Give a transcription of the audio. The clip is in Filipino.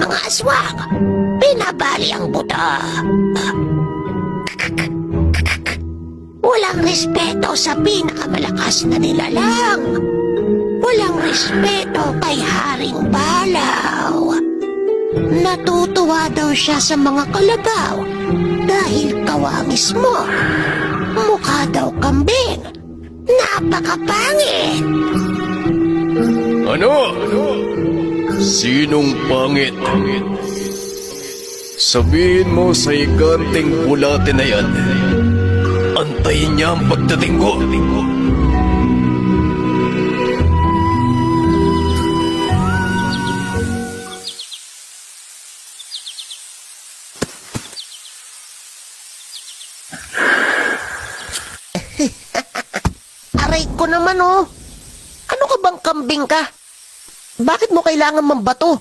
mga aswang. Binabali ang buto. Walang respeto sa pinakamalakas na nilalang. Walang respeto kay Haring Balaw. Natutuwa daw siya sa mga kalabaw dahil kawangis mo. Mukha daw kambing. Napakapangit. Ano? Sinong pangit? Sabihin mo sa higanteng bulate na yan. Antayin niya ang pagdating ko. Aray ko naman oh. Ano ka bang kambing ka? Bakit mo kailangan mambato?